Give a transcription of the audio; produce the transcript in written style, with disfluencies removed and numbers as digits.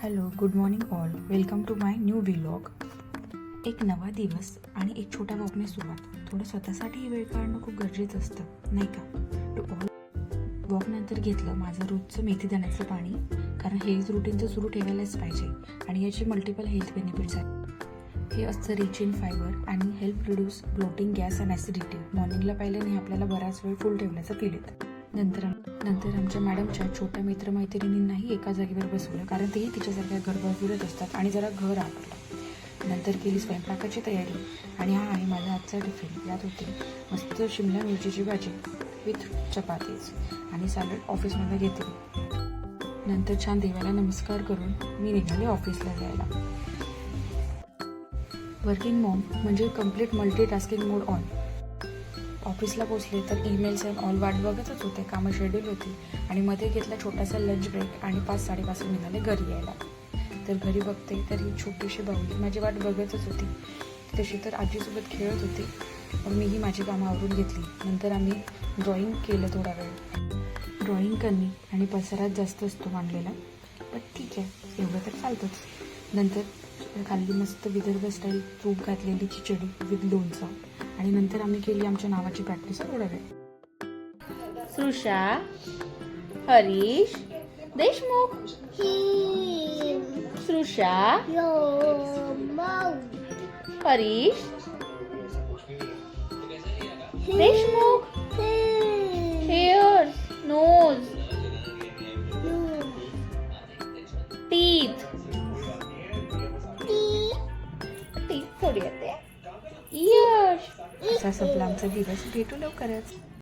Hello, good morning all. Welcome to my new vlog. एक नवा दिवस आणि एक छोट्या वॉकने सुरुवात. थोडं स्वतःसाठी वेळ काढणं खूप गरजेचं असतं, नाही का? टू ऑल वॉकनंतर घेतलं माझं रोजचं मेथी दाण्याचं पाणी, कारण हेल्थ रुटीन तर सुरू ठेवायलाच पाहिजे आणि याचे मल्टिपल हेल्थ बेनिफिट्स आहेत. हे असतं रिच इन फायबर आणि help reduce bloating, gas and acidity. मॉर्निंगला पाहिल्याने आपल्याला बराच वेळ फुल ठेवण्याचं फील येतं. नंतर आमच्या मॅडमच्या छोट्या मित्रमैत्रिणींनाही एका जागेवर बसवलं, कारण तेही तिच्यासारख्या घरभर फिरत असतात आणि जरा घर आवडलं. नंतर केली स्वयंपाकाची तयारी आणि हा आहे माझा आजचा टिफिन. यात होती मस्त शिमला मिरचीची भाजी विथ चपातीज आणि सॅलड ऑफिसमध्ये घेतली. नंतर छान देवाला नमस्कार करून मी निघाले ऑफिसला जायला. वर्किंग मॉम म्हणजे कम्प्लीट मल्टीटास्किंग मोड ऑन. ऑफिसला पोचले तर ईमेल्स अँड ऑल वाट बघतच होते. कामं शेड्यूल होती आणि मध्ये घेतला छोटासा लंच ब्रेक आणि 5-5:30 निघाले घरी यायला. तर घरी बघते तर ही छोटीशी बाहुली माझी वाट बघतच होती. तशी तर आजीसोबत खेळत होती. मग मीही माझी कामं आवरून घेतली. नंतर आम्ही ड्रॉइंग केलं थोडा वेळ. ड्रॉइंग कमी आणि पसारात जास्त असतो मांडलेला, पण ठीक आहे, एवढं तर चालतंच. नंतर खाल्ली मस्त विदर्भ स्टाईल तूप घातलेली खिचडी विथ लोणचं आणि नंतर आम्ही केली आमच्या नावाची प्रॅक्टिस थोडा वेळ. Srisha, Harish, Deshmukh. Srisha, Harish, Deshmukh. Hairs, nose, teeth. Teeth थोडी येते. इयर्स. असा संपला आमचा दिवस. भेटू लवकरच.